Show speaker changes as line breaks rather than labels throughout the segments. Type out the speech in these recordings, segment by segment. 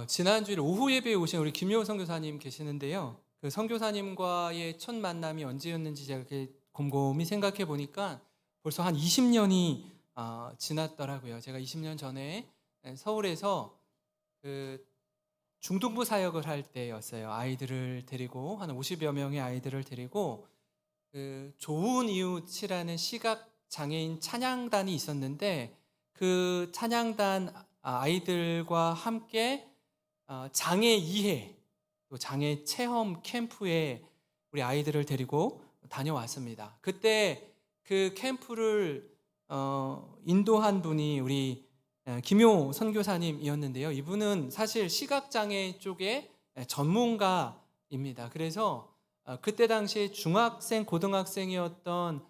지난주에 오후 예배에 오신 우리 김효 선교사님 계시는데요. 그 선교사님과의 첫 만남이 언제였는지 제가 이렇게 곰곰이 생각해 보니까 벌써 한 20년이 지났더라고요. 제가 20년 전에 서울에서 그 중등부 사역을 할 때였어요. 아이들을 데리고 한 50여 명의 아이들을 데리고 그 좋은 이웃이라는 시각 장애인 찬양단이 있었는데 그 찬양단 아이들과 함께 장애 이해 또 장애 체험 캠프에 우리 아이들을 데리고 다녀왔습니다. 그때 그 캠프를 인도한 분이 우리 김효 선교사님이었는데요. 이분은 사실 시각장애 쪽의 전문가입니다. 그래서 그때 당시에 중학생, 고등학생이었던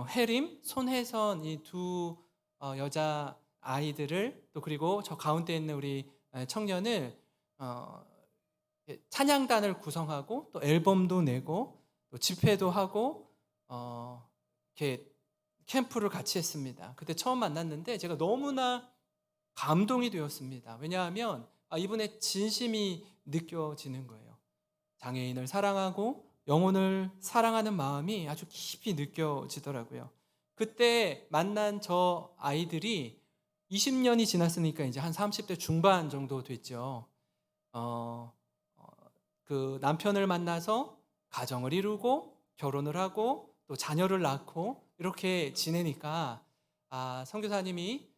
혜림, 손혜선 이 두 여자 아이들을 또 그리고 저 가운데 있는 우리 청년을 찬양단을 구성하고 또 앨범도 내고 또 집회도 하고 이렇게 캠프를 같이 했습니다. 그때 처음 만났는데 제가 너무나 감동이 되었습니다. 왜냐하면 이분의 진심이 느껴지는 거예요. 장애인을 사랑하고 영혼을 사랑하는 마음이 아주 깊이 느껴지더라고요. 그때 만난 저 아이들이 20년이 지났으니까 이제 한 30대 중반 정도 됐죠. 어, 그 남편을 만나서 가정을 이루고 결혼을 하고 또 자녀를 낳고 이렇게 지내니까 선교사님이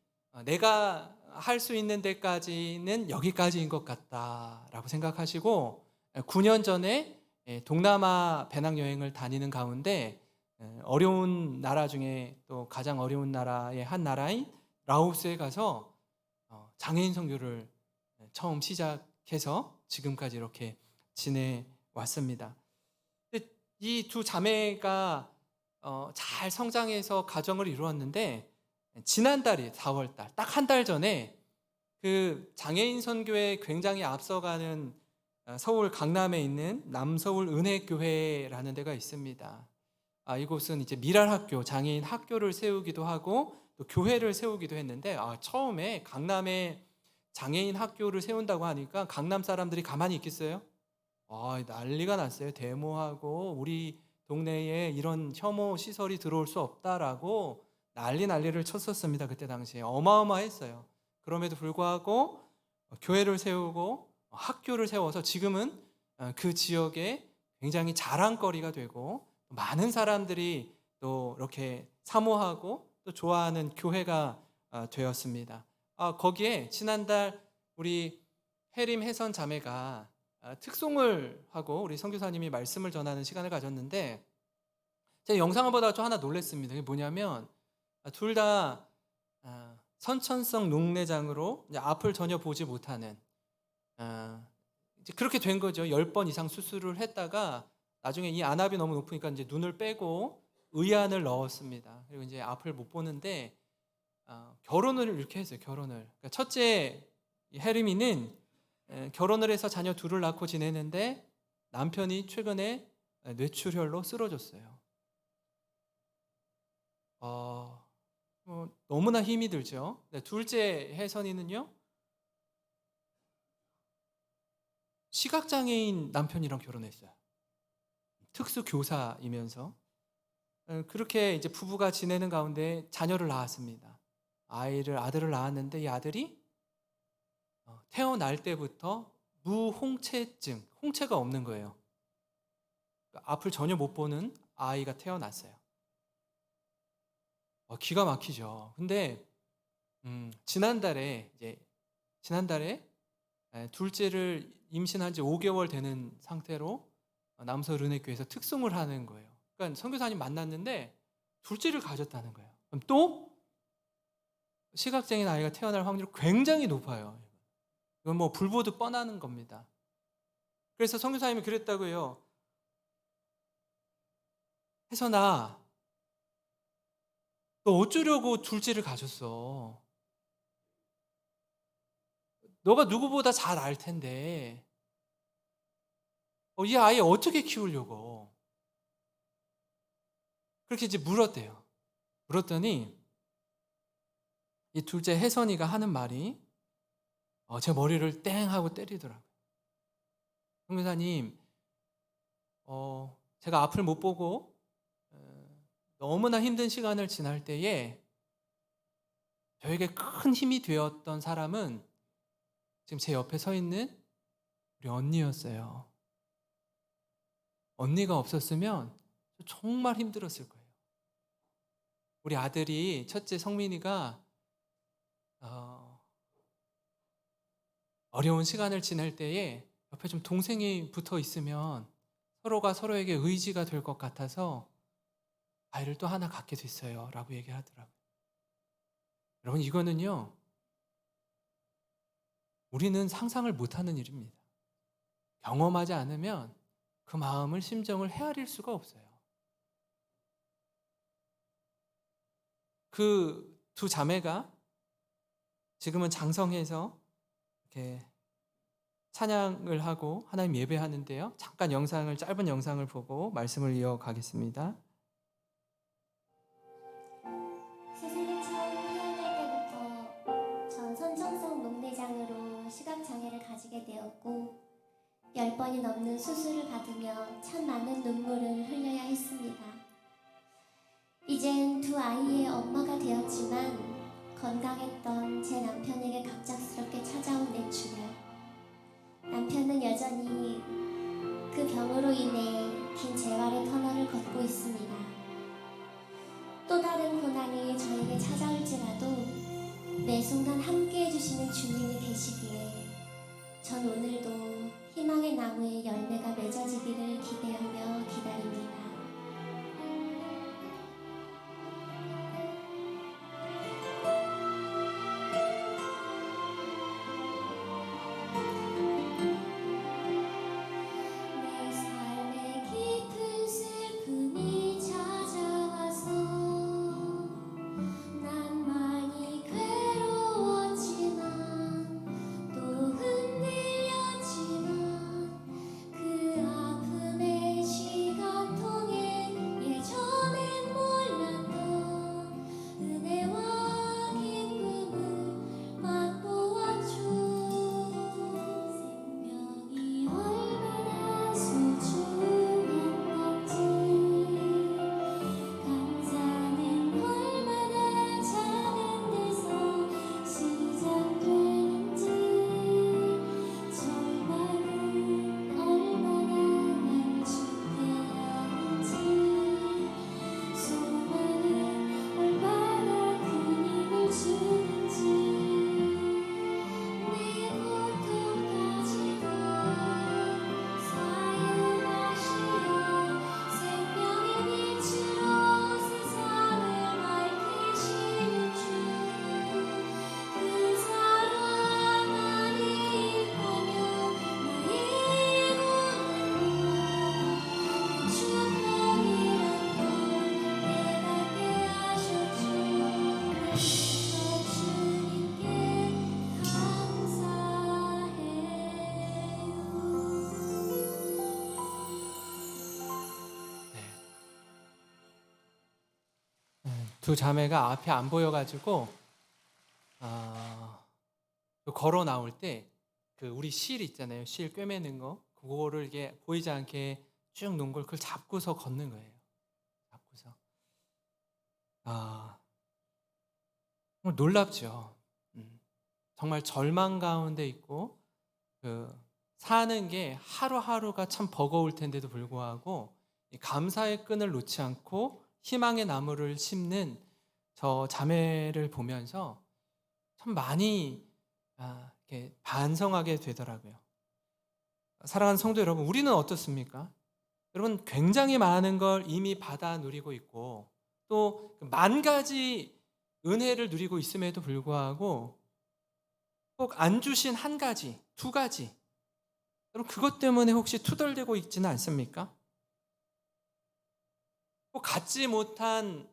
내가 할 수 있는 데까지는 여기까지인 것 같다라고 생각하시고 9년 전에 동남아 배낭여행을 다니는 가운데 어려운 나라 중에 또 가장 어려운 나라의 한 나라인 라오스에 가서 장애인 선교를 처음 시작해서 지금까지 이렇게 지내왔습니다. 이 두 자매가 잘 성장해서 가정을 이루었는데 지난달이 4월달 딱 한 달 전에 그 장애인 선교에 굉장히 앞서가는 서울 강남에 있는 남서울 은혜교회라는 데가 있습니다. 이곳은 이제 미랄학교, 장애인 학교를 세우기도 하고 또 교회를 세우기도 했는데 처음에 강남에 장애인 학교를 세운다고 하니까 강남 사람들이 가만히 있겠어요? 난리가 났어요. 데모하고 우리 동네에 이런 혐오 시설이 들어올 수 없다라고 난리를 쳤었습니다. 그때 당시에 어마어마했어요. 그럼에도 불구하고 교회를 세우고 학교를 세워서 지금은 그 지역에 굉장히 자랑거리가 되고 많은 사람들이 또 이렇게 사모하고 또 좋아하는 교회가 되었습니다. 거기에 지난달 우리 혜림 혜선 자매가 특송을 하고 우리 선교사님이 말씀을 전하는 시간을 가졌는데 제가 영상을 보다가 좀 하나 놀랐습니다. 그게 뭐냐면 둘 다 선천성 녹내장으로 이제 앞을 전혀 보지 못하는 이제 그렇게 된 거죠. 10번 이상 수술을 했다가 나중에 이 안압이 너무 높으니까 이제 눈을 빼고 의안을 넣었습니다. 그리고 이제 앞을 못 보는데 결혼을 이렇게 했어요. 결혼을. 그러니까 첫째 혜림이는 결혼을 해서 자녀 둘을 낳고 지내는데 남편이 최근에 뇌출혈로 쓰러졌어요. 너무나 힘이 들죠. 둘째 혜선이는요, 시각장애인 남편이랑 결혼했어요. 특수교사이면서. 그렇게 이제 부부가 지내는 가운데 자녀를 낳았습니다. 아들을 낳았는데 이 아들이 태어날 때부터 무홍채증, 홍채가 없는 거예요. 그러니까 앞을 전혀 못 보는 아이가 태어났어요. 기가 막히죠. 근데 지난달에 둘째를 임신한 지 5개월 되는 상태로 남서울 은혜교회에서 특송을 하는 거예요. 그러니까 선교사님 만났는데 둘째를 가졌다는 거예요. 그럼 또 시각장애인 아이가 태어날 확률이 굉장히 높아요. 이건 뭐 불보듯 뻔하는 겁니다. 그래서 선교사님이 그랬다고 해요. 혜선아, 너 어쩌려고 둘째를 가졌어? 너가 누구보다 잘 알 텐데 이 아이 어떻게 키우려고? 그렇게 이제 물었대요. 물었더니 이 둘째 혜선이가 하는 말이 제 머리를 땡 하고 때리더라고요. 선교사님, 제가 앞을 못 보고 너무나 힘든 시간을 지날 때에 저에게 큰 힘이 되었던 사람은 지금 제 옆에 서 있는 우리 언니였어요. 언니가 없었으면 정말 힘들었을 거예요. 우리 아들이, 첫째 성민이가 어려운 시간을 지낼 때에 옆에 좀 동생이 붙어 있으면 서로가 서로에게 의지가 될 것 같아서 아이를 또 하나 갖게 됐어요 라고 얘기하더라고요. 여러분, 이거는요, 우리는 상상을 못하는 일입니다. 경험하지 않으면 그 마음을, 심정을 헤아릴 수가 없어요. 그 두 자매가 지금은 장성해서 이렇게 찬양을 하고 하나님 예배하는데요. 잠깐 짧은 영상을 보고 말씀을 이어가겠습니다.
세상에 처음 태어날 때부터 전 선천성 녹내장으로 시각장애를 가지게 되었고 10번이 넘는 수술을 받으며 참 많은 눈물을 흘려야 했습니다. 이젠 두 아이의 엄마가 되었지만 건강했던 제 남편에게 갑작스럽게 찾아온 뇌출혈. 남편은 여전히 그 병으로 인해 긴 재활의 터널을 걷고 있습니다. 또 다른 고난이 저에게 찾아올지라도 매 순간 함께 해주시는 주님이 계시기에 전 오늘도 희망의 나무에 열매가 맺어지기를 기대하며 기다립니다. 내 삶에 깊은 슬픔이 찾아와서 난 많이 괴로웠지만 또 흔들렸지만 그 아픔의 시간 통해 예전엔 몰랐던 은혜와 기쁨을 맛보았죠. 생명이 얼마나 소중한 건지 감사는 얼마나 작은 데서 시작되는지 절망은 얼마나 나를 죽게 하는지 소망은 얼마나 큰 힘을 주는지 내 고통까지도 사용하시어 생명의 빛으로 세상을 밝히시는 주 그 사랑 안에 있다며 나의 고난도 그 축복이란 걸 깨닫게 하셨죠. 저 주님께 감사해요.
두 자매가 앞에 안 보여가지고 걸어 나올 때 그 우리 실 있잖아요. 실 꿰매는 거, 그거를 이게 보이지 않게 쭉 놓은 걸 그걸 잡고서 걷는 거예요. 잡고서. 정말 놀랍죠. 정말 절망 가운데 있고 사는 게 하루하루가 참 버거울 텐데도 불구하고 이 감사의 끈을 놓지 않고 희망의 나무를 심는 저 자매를 보면서 참 많이 이렇게 반성하게 되더라고요. 사랑하는 성도 여러분, 우리는 어떻습니까? 여러분, 굉장히 많은 걸 이미 받아 누리고 있고 또 만 가지 은혜를 누리고 있음에도 불구하고 꼭 안 주신 한 가지, 두 가지, 여러분 그것 때문에 혹시 투덜대고 있지는 않습니까? 꼭 갖지 못한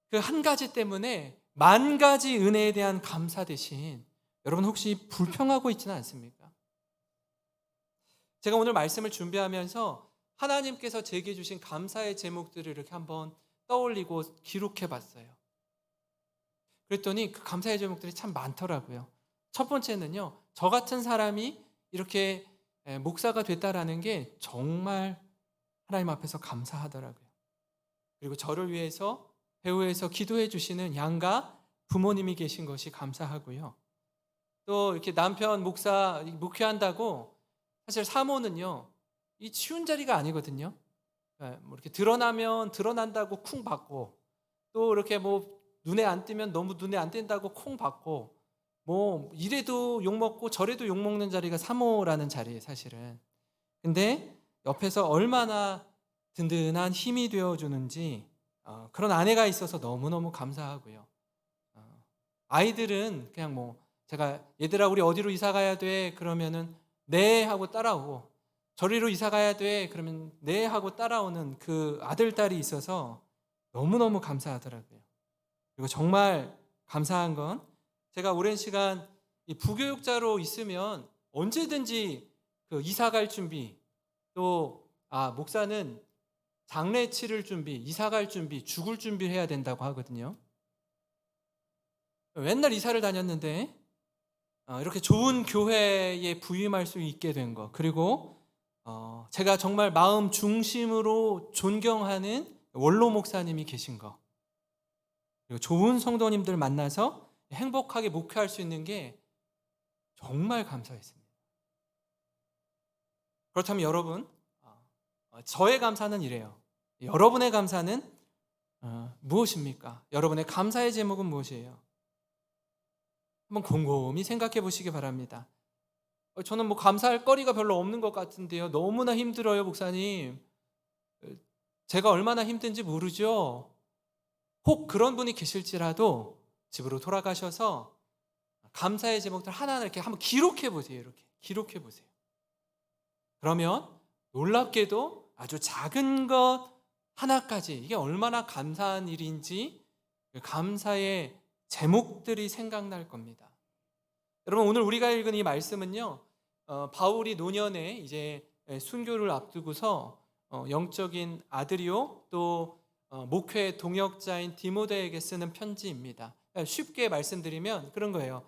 그 한 가지 때문에 만 가지 은혜에 대한 감사 대신 여러분 혹시 불평하고 있지는 않습니까? 제가 오늘 말씀을 준비하면서 하나님께서 제게 주신 감사의 제목들을 이렇게 한번 떠올리고 기록해 봤어요. 그랬더니 그 감사의 제목들이 참 많더라고요. 첫 번째는요, 저 같은 사람이 이렇게 목사가 됐다라는 게 정말 하나님 앞에서 감사하더라고요. 그리고 저를 위해서 배후에서 기도해 주시는 양가 부모님이 계신 것이 감사하고요. 또 이렇게 남편 목사 목회한다고 사실 사모는요, 이 쉬운 자리가 아니거든요. 뭐 이렇게 드러나면 드러난다고 쿵 받고, 또 이렇게 뭐 눈에 안 띄면 너무 눈에 안 띈다고 콩 받고, 뭐 이래도 욕 먹고 저래도 욕 먹는 자리가 사모라는 자리예요, 사실은. 근데 옆에서 얼마나 든든한 힘이 되어 주는지 그런 아내가 있어서 너무너무 감사하고요. 아이들은 그냥 뭐 제가 얘들아 우리 어디로 이사 가야 돼? 그러면은 네 하고 따라오고, 저리로 이사 가야 돼? 그러면 네 하고 따라오는 그 아들 딸이 있어서 너무너무 감사하더라고요. 그리고 정말 감사한 건 제가 오랜 시간 이 부교육자로 있으면 언제든지 그 이사 갈 준비, 또 목사는 장례 치를 준비, 이사 갈 준비, 죽을 준비를 해야 된다고 하거든요. 맨날 이사를 다녔는데 이렇게 좋은 교회에 부임할 수 있게 된 것, 그리고 제가 정말 마음 중심으로 존경하는 원로 목사님이 계신 것, 그리고 좋은 성도님들 만나서 행복하게 목회할 수 있는 게 정말 감사했습니다. 그렇다면 여러분, 저의 감사는 이래요. 여러분의 감사는 무엇입니까? 여러분의 감사의 제목은 무엇이에요? 한번 곰곰이 생각해 보시기 바랍니다. 저는 뭐 감사할 거리가 별로 없는 것 같은데요. 너무나 힘들어요, 목사님. 제가 얼마나 힘든지 모르죠. 혹 그런 분이 계실지라도 집으로 돌아가셔서 감사의 제목들 하나하나 이렇게 한번 기록해 보세요. 이렇게 기록해 보세요. 그러면 놀랍게도 아주 작은 것 하나까지 이게 얼마나 감사한 일인지 감사의 제목들이 생각날 겁니다. 여러분, 오늘 우리가 읽은 이 말씀은요, 바울이 노년에 이제 순교를 앞두고서 영적인 아들이요 또 목회 동역자인 디모데에게 쓰는 편지입니다. 쉽게 말씀드리면 그런 거예요.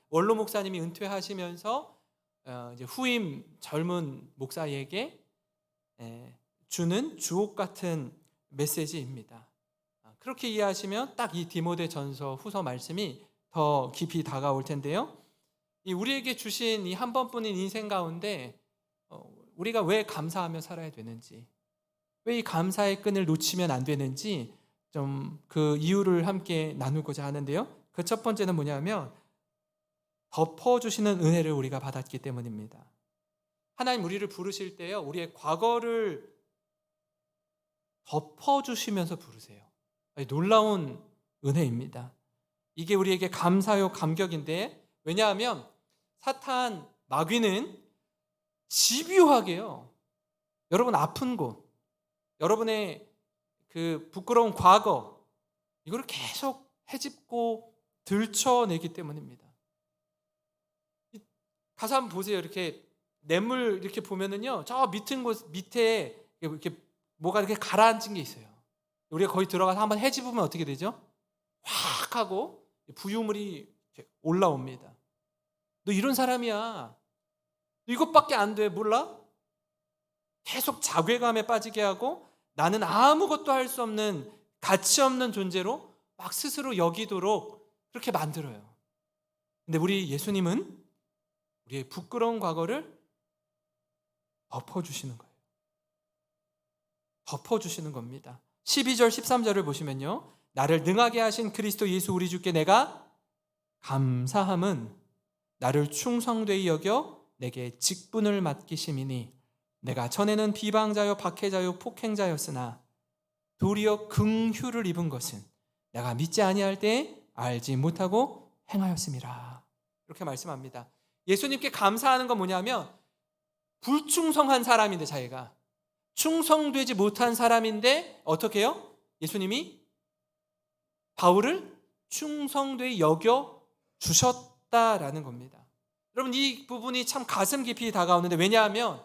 원로 목사님이 은퇴하시면서 이제 후임 젊은 목사에게 주는 주옥 같은 메시지입니다. 그렇게 이해하시면 딱 이 디모데 전서 후서 말씀이 더 깊이 다가올 텐데요. 이 우리에게 주신 이 한 번뿐인 인생 가운데 우리가 왜 감사하며 살아야 되는지, 왜 이 감사의 끈을 놓치면 안 되는지 좀 그 이유를 함께 나누고자 하는데요. 그 첫 번째는 뭐냐면 덮어주시는 은혜를 우리가 받았기 때문입니다. 하나님 우리를 부르실 때요, 우리의 과거를 덮어주시면서 부르세요. 놀라운 은혜입니다. 이게 우리에게 감사요 감격인데, 왜냐하면 사탄 마귀는 집요하게요, 여러분 아픈 곳, 여러분의 그 부끄러운 과거, 이거를 계속 헤집고 들춰내기 때문입니다. 가서 한번 보세요. 이렇게 냇물 이렇게 보면은요, 저 밑은 곳 밑에 이렇게 뭐가 이렇게 가라앉은 게 있어요. 우리가 거기 들어가서 한번 헤집으면 어떻게 되죠? 확 하고 부유물이 올라옵니다. 너 이런 사람이야. 너 이것밖에 안 돼. 몰라? 계속 자괴감에 빠지게 하고 나는 아무것도 할 수 없는 가치 없는 존재로 막 스스로 여기도록 그렇게 만들어요. 근데 우리 예수님은 우리의 부끄러운 과거를 덮어주시는 거예요. 덮어주시는 겁니다. 12절 13절을 보시면요, 나를 능하게 하신 그리스도 예수 우리 주께 내가 감사함은 나를 충성되이 여겨 내게 직분을 맡기심이니 내가 전에는 비방자요 박해자요 폭행자였으나 도리어 긍휼을 입은 것은 내가 믿지 아니할 때에 알지 못하고 행하였음이라. 이렇게 말씀합니다. 예수님께 감사하는 건 뭐냐면 불충성한 사람인데, 자기가 충성되지 못한 사람인데 어떻게 해요? 예수님이 바울을 충성되이 여겨 주셨다라는 겁니다. 여러분, 이 부분이 참 가슴 깊이 다가오는데, 왜냐하면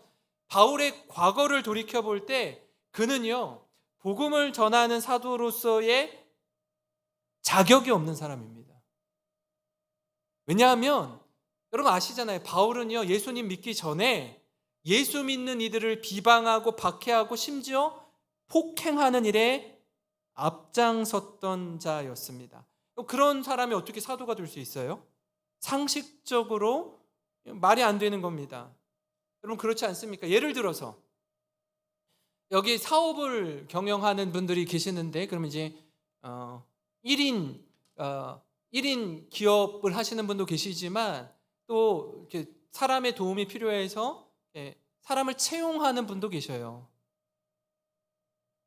바울의 과거를 돌이켜볼 때 그는요, 복음을 전하는 사도로서의 자격이 없는 사람입니다. 왜냐하면 여러분 아시잖아요. 바울은요, 예수님 믿기 전에 예수 믿는 이들을 비방하고 박해하고 심지어 폭행하는 일에 앞장섰던 자였습니다. 그런 사람이 어떻게 사도가 될 수 있어요? 상식적으로 말이 안 되는 겁니다. 여러분 그렇지 않습니까? 예를 들어서 여기 사업을 경영하는 분들이 계시는데, 그러면 이제 1인 기업을 하시는 분도 계시지만 또 이렇게 사람의 도움이 필요해서 사람을 채용하는 분도 계셔요.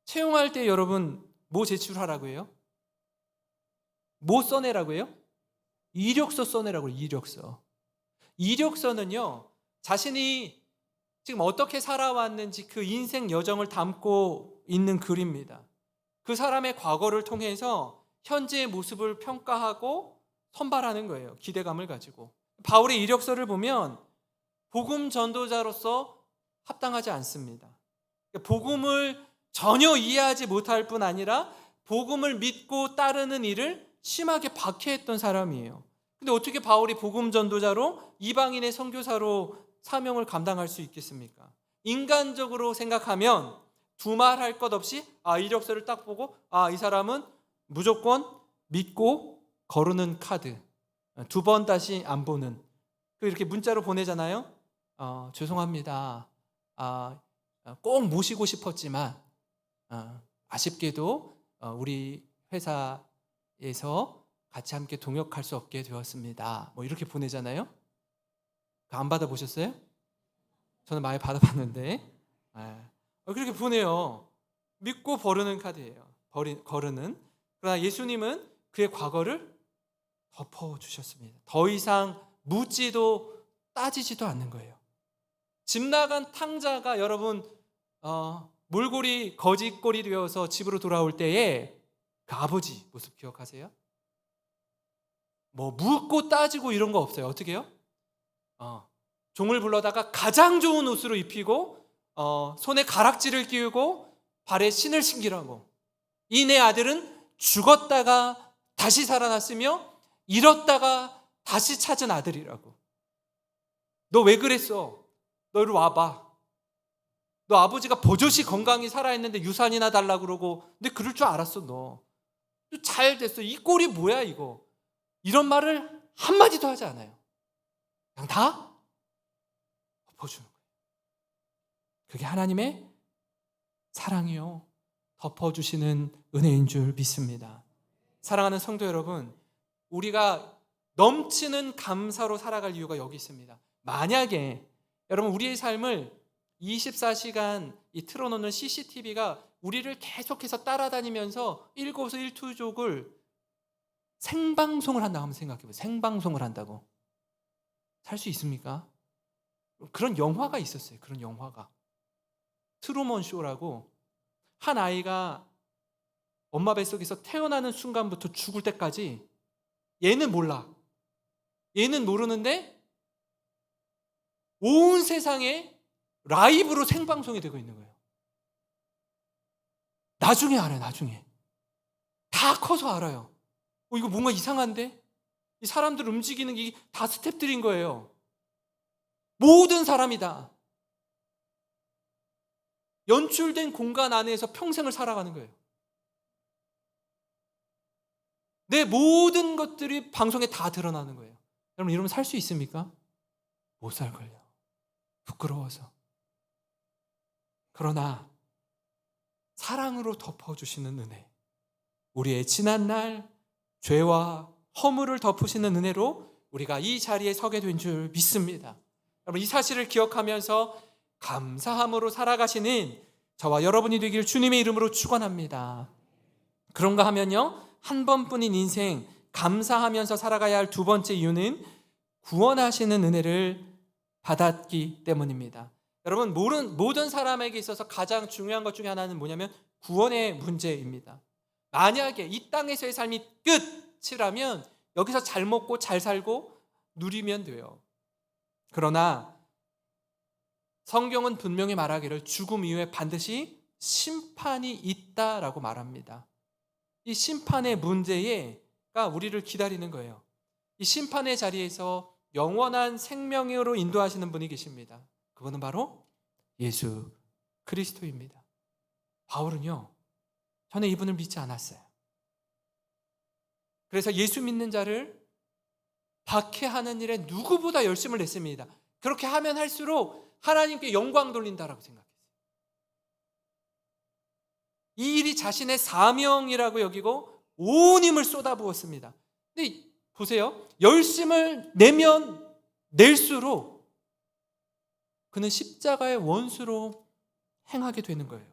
채용할 때 여러분 뭐 제출하라고 해요? 뭐 써내라고 해요? 이력서 써내라고 해요. 이력서는요, 자신이 지금 어떻게 살아왔는지 그 인생 여정을 담고 있는 글입니다. 그 사람의 과거를 통해서 현재의 모습을 평가하고 선발하는 거예요. 기대감을 가지고. 바울의 이력서를 보면 복음 전도자로서 합당하지 않습니다. 복음을 전혀 이해하지 못할 뿐 아니라 복음을 믿고 따르는 일을 심하게 박해했던 사람이에요. 근데 어떻게 바울이 복음 전도자로 이방인의 선교사로 사명을 감당할 수 있겠습니까? 인간적으로 생각하면 두말할 것 없이 이력서를 딱 보고 이 사람은 무조건 믿고 거르는 카드, 두 번 다시 안 보는, 이렇게 문자로 보내잖아요. 죄송합니다. 꼭 모시고 싶었지만 아쉽게도 우리 회사에서 같이 함께 동역할 수 없게 되었습니다. 뭐 이렇게 보내잖아요. 안 받아보셨어요? 저는 많이 받아봤는데 그렇게 보내요. 믿고 버르는 카드예요. 거르는. 그러나 예수님은 그의 과거를 덮어주셨습니다. 더 이상 묻지도 따지지도 않는 거예요. 집 나간 탕자가 여러분 몰골이 거짓골이 되어서 집으로 돌아올 때에 그 아버지 모습 기억하세요? 뭐 묻고 따지고 이런 거 없어요. 어떻게 해요? 종을 불러다가 가장 좋은 옷으로 입히고 손에 가락지를 끼우고 발에 신을 신기라고. 이 내 아들은 죽었다가 다시 살아났으며 잃었다가 다시 찾은 아들이라고. 너 왜 그랬어? 너 이리 와봐. 너 아버지가 버젓이 건강히 살아있는데 유산이나 달라고 그러고, 근데 그럴 줄 알았어. 너 잘 됐어. 이 꼴이 뭐야 이거. 이런 말을 한마디도 하지 않아요. 그냥 다 덮어주는 거예요. 그게 하나님의 사랑이요, 덮어주시는 은혜인 줄 믿습니다. 사랑하는 성도 여러분, 우리가 넘치는 감사로 살아갈 이유가 여기 있습니다. 만약에 여러분 우리의 삶을 24시간 이 틀어놓는 CCTV가 우리를 계속해서 따라다니면서 일거수일투족을 생방송을 한다고 한번 생각해보세요. 생방송을 한다고. 살 수 있습니까? 그런 영화가 있었어요. 그런 영화가. 트루먼 쇼라고, 한 아이가 엄마 뱃속에서 태어나는 순간부터 죽을 때까지 얘는 몰라. 얘는 모르는데 온 세상에 라이브로 생방송이 되고 있는 거예요. 나중에 알아요. 나중에. 다 커서 알아요. 이거 뭔가 이상한데? 이 사람들 움직이는 게 다 스텝들인 거예요. 모든 사람이다. 연출된 공간 안에서 평생을 살아가는 거예요. 내 모든 것들이 방송에 다 드러나는 거예요. 여러분 이러면 살 수 있습니까? 못 살걸요. 부끄러워서. 그러나 사랑으로 덮어주시는 은혜, 우리의 지난 날 죄와 허물을 덮으시는 은혜로 우리가 이 자리에 서게 된 줄 믿습니다. 여러분 이 사실을 기억하면서 감사함으로 살아가시는 저와 여러분이 되길 주님의 이름으로 축원합니다. 그런가 하면요, 한 번뿐인 인생 감사하면서 살아가야 할 두 번째 이유는 구원하시는 은혜를 받았기 때문입니다. 여러분 모든 사람에게 있어서 가장 중요한 것 중에 하나는 뭐냐면 구원의 문제입니다. 만약에 이 땅에서의 삶이 끝이라면 여기서 잘 먹고 잘 살고 누리면 돼요. 그러나 성경은 분명히 말하기를 죽음 이후에 반드시 심판이 있다라고 말합니다. 이 심판의 문제가 우리를 기다리는 거예요. 이 심판의 자리에서 영원한 생명으로 인도하시는 분이 계십니다. 그분은 바로 예수 그리스도입니다. 바울은요, 전에 이분을 믿지 않았어요. 그래서 예수 믿는 자를 박해하는 일에 누구보다 열심을 냈습니다. 그렇게 하면 할수록 하나님께 영광 돌린다라고 생각했어요. 이 일이 자신의 사명이라고 여기고 온 힘을 쏟아부었습니다. 근데 보세요. 열심을 내면 낼수록 그는 십자가의 원수로 행하게 되는 거예요.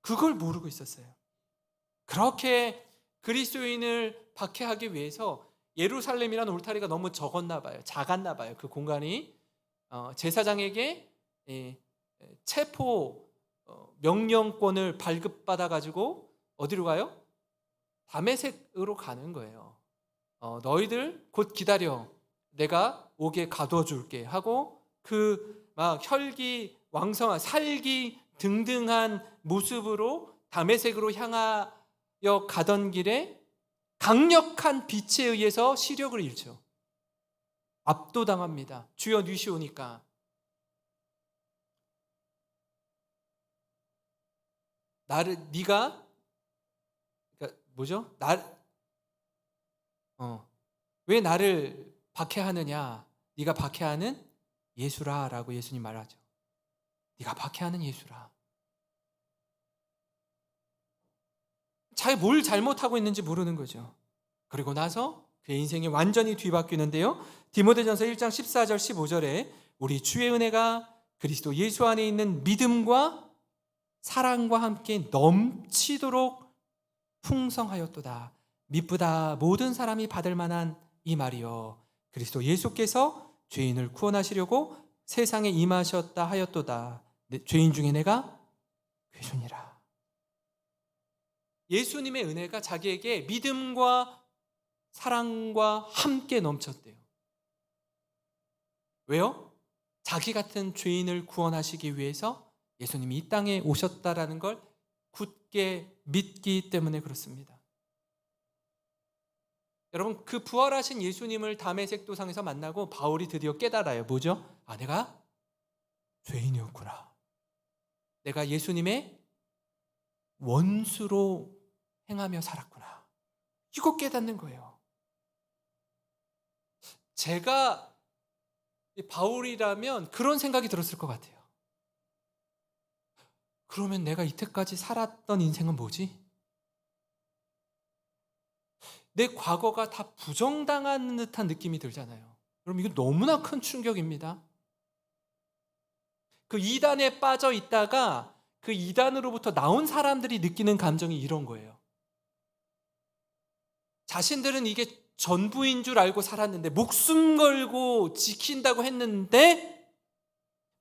그걸 모르고 있었어요. 그렇게 그리스도인을 박해하기 위해서 예루살렘이라는 울타리가 너무 작았나 봐요. 그 공간이 제사장에게 체포 명령권을 발급받아 가지고 어디로 가요? 다메섹으로 가는 거예요. 너희들 곧 기다려, 내가 오게 가둬줄게 하고 그 막 혈기 왕성한 살기 등등한 모습으로 다메섹으로 향하여 가던 길에 강력한 빛에 의해서 시력을 잃죠. 압도당합니다. 주여 뉘시오니까. 네가 그러니까 뭐죠? 왜 나를 박해하느냐? 네가 박해하는 예수라라고 예수님 말하죠. 네가 박해하는 예수라. 뭘 잘못하고 있는지 모르는 거죠. 그리고 나서 그의 인생이 완전히 뒤바뀌는데요. 디모데전서 1장 14절 15절에 우리 주의 은혜가 그리스도 예수 안에 있는 믿음과 사랑과 함께 넘치도록 풍성하였도다. 미쁘다 모든 사람이 받을 만한 이 말이요, 그리스도 예수께서 죄인을 구원하시려고 세상에 임하셨다 하였도다. 죄인 중에 내가 괴순이라. 예수님의 은혜가 자기에게 믿음과 사랑과 함께 넘쳤대요. 왜요? 자기 같은 죄인을 구원하시기 위해서 예수님이 이 땅에 오셨다라는 걸 굳게 믿기 때문에 그렇습니다. 여러분, 그 부활하신 예수님을 다메섹 도상에서 만나고 바울이 드디어 깨달아요. 뭐죠? 내가 죄인이었구나. 내가 예수님의 원수로 행하며 살았구나. 이거 깨닫는 거예요. 제가 바울이라면 그런 생각이 들었을 것 같아요. 그러면 내가 이때까지 살았던 인생은 뭐지? 내 과거가 다 부정당하는 듯한 느낌이 들잖아요. 여러분, 이거 너무나 큰 충격입니다. 그 이단에 빠져 있다가 그 이단으로부터 나온 사람들이 느끼는 감정이 이런 거예요. 자신들은 이게 전부인 줄 알고 살았는데, 목숨 걸고 지킨다고 했는데,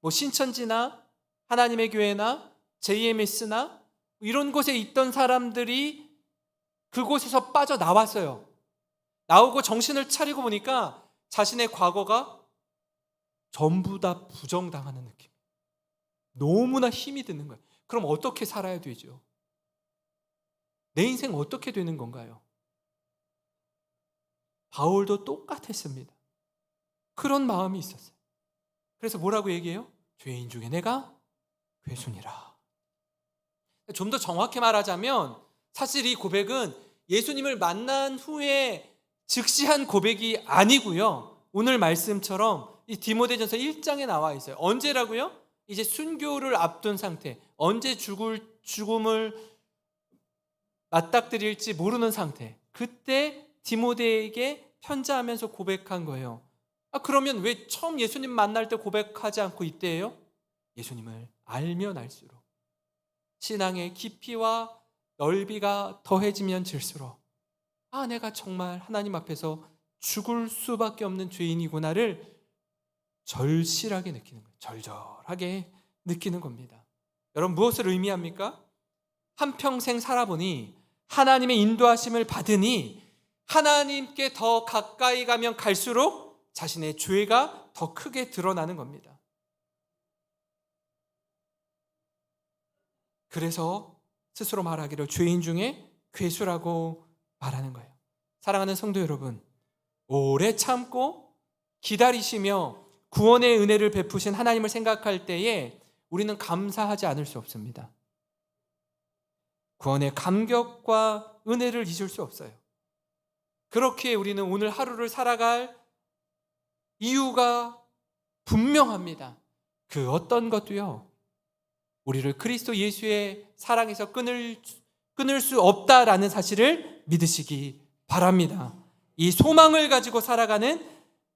신천지나 하나님의 교회나 JMS나 이런 곳에 있던 사람들이 그곳에서 빠져나왔어요. 나오고 정신을 차리고 보니까 자신의 과거가 전부 다 부정당하는 느낌. 너무나 힘이 드는 거예요. 그럼 어떻게 살아야 되죠? 내 인생 어떻게 되는 건가요? 바울도 똑같았습니다. 그런 마음이 있었어요. 그래서 뭐라고 얘기해요? 죄인 중에 내가 괴순이라. 좀 더 정확히 말하자면 사실 이 고백은 예수님을 만난 후에 즉시 한 고백이 아니고요. 오늘 말씀처럼 이 디모데전서 1장에 나와 있어요. 언제라고요? 이제 순교를 앞둔 상태, 언제 죽음을 맞닥뜨릴지 모르는 상태. 그때 디모데에게 편지하면서 고백한 거예요. 그러면 왜 처음 예수님 만날 때 고백하지 않고 이때예요? 예수님을 알면 알수록 신앙의 깊이와 넓이가 더해지면 질수록 내가 정말 하나님 앞에서 죽을 수밖에 없는 죄인이구나를 절실하게 느끼는 거예요. 절절하게 느끼는 겁니다. 여러분, 무엇을 의미합니까? 한평생 살아보니 하나님의 인도하심을 받으니 하나님께 더 가까이 가면 갈수록 자신의 죄가 더 크게 드러나는 겁니다. 그래서 스스로 말하기를 죄인 중에 괴수라고 말하는 거예요. 사랑하는 성도 여러분, 오래 참고 기다리시며 구원의 은혜를 베푸신 하나님을 생각할 때에 우리는 감사하지 않을 수 없습니다. 구원의 감격과 은혜를 잊을 수 없어요. 그렇게 우리는 오늘 하루를 살아갈 이유가 분명합니다. 그 어떤 것도요, 우리를 그리스도 예수의 사랑에서 끊을 수 없다라는 사실을 믿으시기 바랍니다. 이 소망을 가지고 살아가는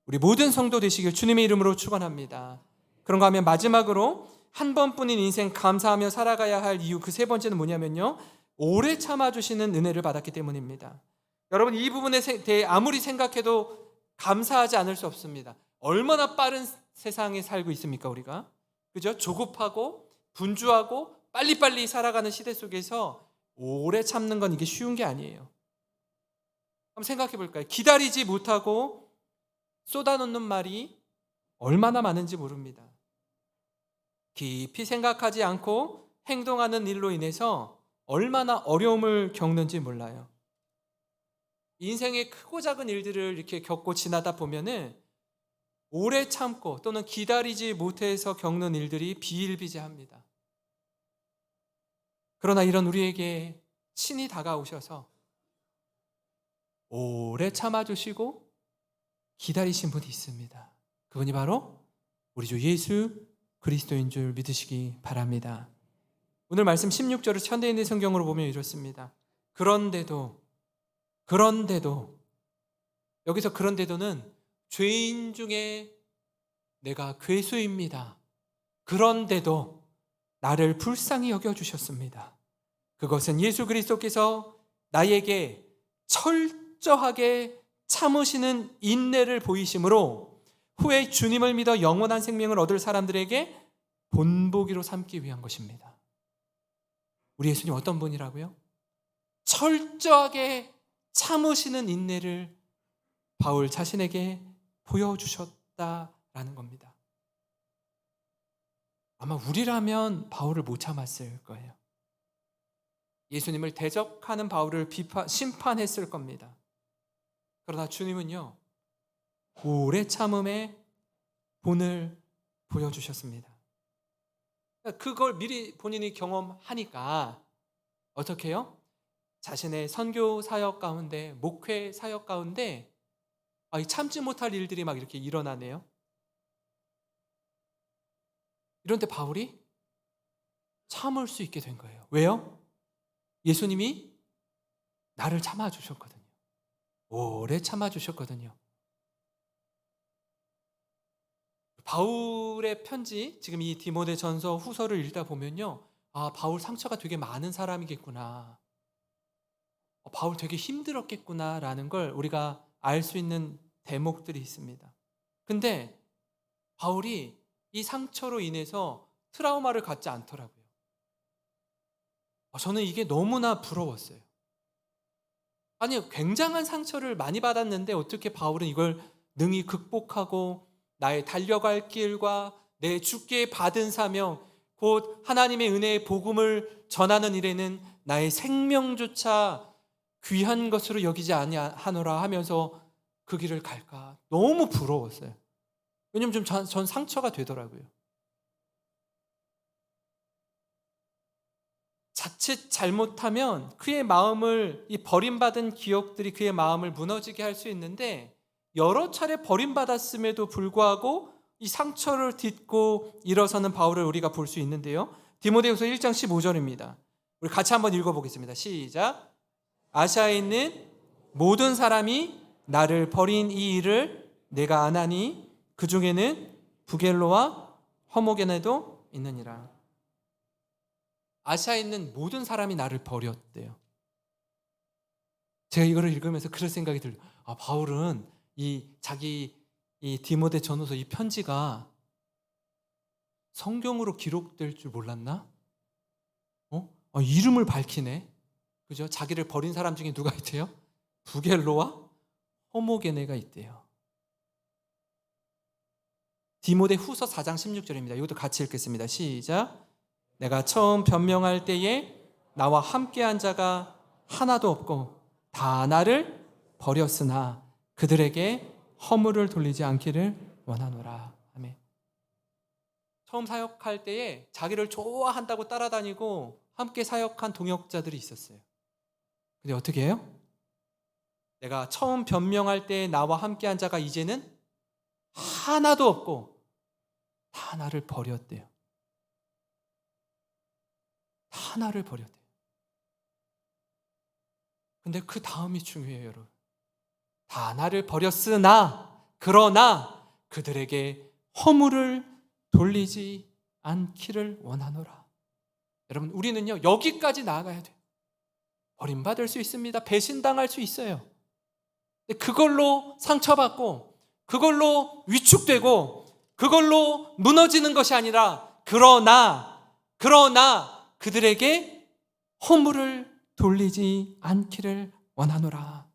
우리 모든 성도 되시길 주님의 이름으로 축원합니다. 그런가 하면 마지막으로 한 번뿐인 인생 감사하며 살아가야 할 이유, 그 세 번째는 뭐냐면요, 오래 참아주시는 은혜를 받았기 때문입니다. 여러분, 이 부분에 대해 아무리 생각해도 감사하지 않을 수 없습니다. 얼마나 빠른 세상에 살고 있습니까, 우리가? 그죠? 조급하고 분주하고 빨리빨리 살아가는 시대 속에서 오래 참는 건 이게 쉬운 게 아니에요. 한번 생각해 볼까요? 기다리지 못하고 쏟아놓는 말이 얼마나 많은지 모릅니다. 깊이 생각하지 않고 행동하는 일로 인해서 얼마나 어려움을 겪는지 몰라요. 인생의 크고 작은 일들을 이렇게 겪고 지나다 보면은 오래 참고 또는 기다리지 못해서 겪는 일들이 비일비재합니다. 그러나 이런 우리에게 친히 다가오셔서 오래 참아주시고 기다리신 분이 있습니다. 그분이 바로 우리 주 예수 그리스도인 줄 믿으시기 바랍니다. 오늘 말씀 16절을 현대인의 성경으로 보면 이렇습니다. 그런데도 여기서 그런데도는 죄인 중에 내가 괴수입니다. 그런데도 나를 불쌍히 여겨주셨습니다. 그것은 예수 그리스도께서 나에게 철저하게 참으시는 인내를 보이심으로 후에 주님을 믿어 영원한 생명을 얻을 사람들에게 본보기로 삼기 위한 것입니다. 우리 예수님 어떤 분이라고요? 철저하게 참으시는 인내를 바울 자신에게 보여주셨다라는 겁니다. 아마 우리라면 바울을 못 참았을 거예요. 예수님을 대적하는 바울을 심판했을 겁니다. 그러나 주님은요, 오래 참음의 본을 보여주셨습니다. 그걸 미리 본인이 경험하니까 어떻게 해요? 자신의 선교 사역 가운데, 목회 사역 가운데 참지 못할 일들이 막 이렇게 일어나네요. 이런데 바울이 참을 수 있게 된 거예요. 왜요? 예수님이 나를 참아주셨거든요. 오래 참아주셨거든요. 바울의 편지, 지금 이 디모데전서 후서를 읽다 보면요, 바울 상처가 되게 많은 사람이겠구나, 바울 되게 힘들었겠구나라는 걸 우리가 알 수 있는 대목들이 있습니다. 근데 바울이 이 상처로 인해서 트라우마를 갖지 않더라고요. 저는 이게 너무나 부러웠어요. 아니, 굉장한 상처를 많이 받았는데 어떻게 바울은 이걸 능히 극복하고 나의 달려갈 길과 내 주께 받은 사명, 곧 하나님의 은혜의 복음을 전하는 일에는 나의 생명조차 귀한 것으로 여기지 아니하노라 하면서 그 길을 갈까? 너무 부러웠어요. 왜냐면 전 상처가 되더라고요. 자칫 잘못하면 그의 마음을, 이 버림받은 기억들이 그의 마음을 무너지게 할 수 있는데, 여러 차례 버림받았음에도 불구하고 이 상처를 딛고 일어서는 바울을 우리가 볼 수 있는데요. 디모데후서 1장 15절입니다. 우리 같이 한번 읽어보겠습니다. 시작. 아시아에 있는 모든 사람이 나를 버린 이 일을 내가 아나니 그 중에는 부겔로와 허모게네도 있느니라. 아시아에 있는 모든 사람이 나를 버렸대요. 제가 이거를 읽으면서 그런 생각이 들어요. 바울은 자기 디모데 전후서 이 편지가 성경으로 기록될 줄 몰랐나? 이름을 밝히네. 그죠? 자기를 버린 사람 중에 누가 있대요? 부겔로와 허모게네가 있대요. 디모데 후서 4장 16절입니다. 이것도 같이 읽겠습니다. 시작. 내가 처음 변명할 때에 나와 함께한 자가 하나도 없고 다 나를 버렸으나 그들에게 허물을 돌리지 않기를 원하노라. 아멘. 처음 사역할 때에 자기를 좋아한다고 따라다니고 함께 사역한 동역자들이 있었어요. 근데 어떻게 해요? 내가 처음 변명할 때 나와 함께한 자가 이제는 하나도 없고 다 나를 버렸대요. 다 나를 버렸대요. 근데 그 다음이 중요해요, 여러분. 다 나를 버렸으나 그러나 그들에게 허물을 돌리지 않기를 원하노라. 여러분, 우리는요 여기까지 나아가야 돼요. 버림받을 수 있습니다. 배신당할 수 있어요. 근데 그걸로 상처받고 그걸로 위축되고 그걸로 무너지는 것이 아니라 그러나 그들에게 허물을 돌리지 않기를 원하노라.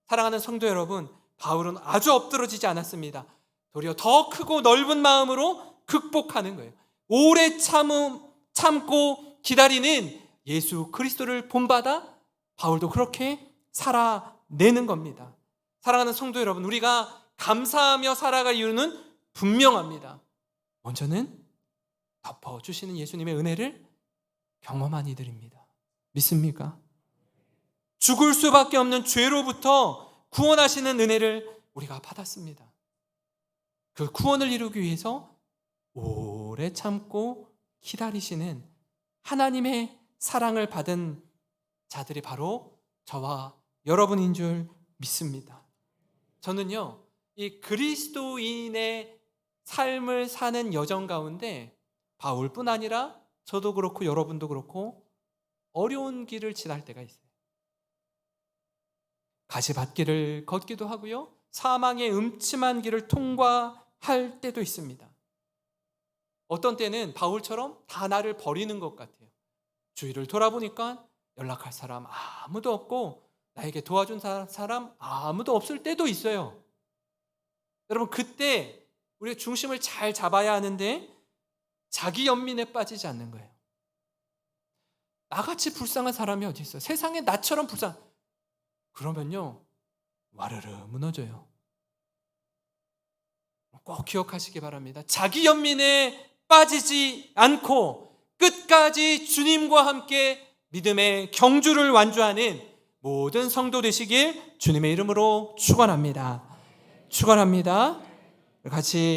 사랑하는 성도 여러분, 바울은 아주 엎드러지지 않았습니다. 도리어 더 크고 넓은 마음으로 극복하는 거예요. 오래 참고 기다리는 예수 그리스도를 본받아 바울도 그렇게 살아내는 겁니다. 사랑하는 성도 여러분, 우리가 감사하며 살아갈 이유는 분명합니다. 먼저는 덮어주시는 예수님의 은혜를 경험한 이들입니다. 믿습니까? 죽을 수밖에 없는 죄로부터 구원하시는 은혜를 우리가 받았습니다. 그 구원을 이루기 위해서 오래 참고 기다리시는 하나님의 사랑을 받은 자들이 바로 저와 여러분인 줄 믿습니다. 저는요, 이 그리스도인의 삶을 사는 여정 가운데 바울뿐 아니라 저도 그렇고 여러분도 그렇고 어려운 길을 지날 때가 있어요. 가시밭길을 걷기도 하고요, 사망의 음침한 길을 통과할 때도 있습니다. 어떤 때는 바울처럼 다 나를 버리는 것 같아요. 주위를 돌아보니까 연락할 사람 아무도 없고 나에게 도와준 사람 아무도 없을 때도 있어요. 여러분, 그때 우리가 중심을 잘 잡아야 하는데 자기 연민에 빠지지 않는 거예요. 나같이 불쌍한 사람이 어디 있어요? 세상에 나처럼 그러면요 와르르 무너져요. 꼭 기억하시기 바랍니다. 자기 연민에 빠지지 않고 끝까지 주님과 함께 믿음의 경주를 완주하는 모든 성도 되시길 주님의 이름으로 축원합니다. 같이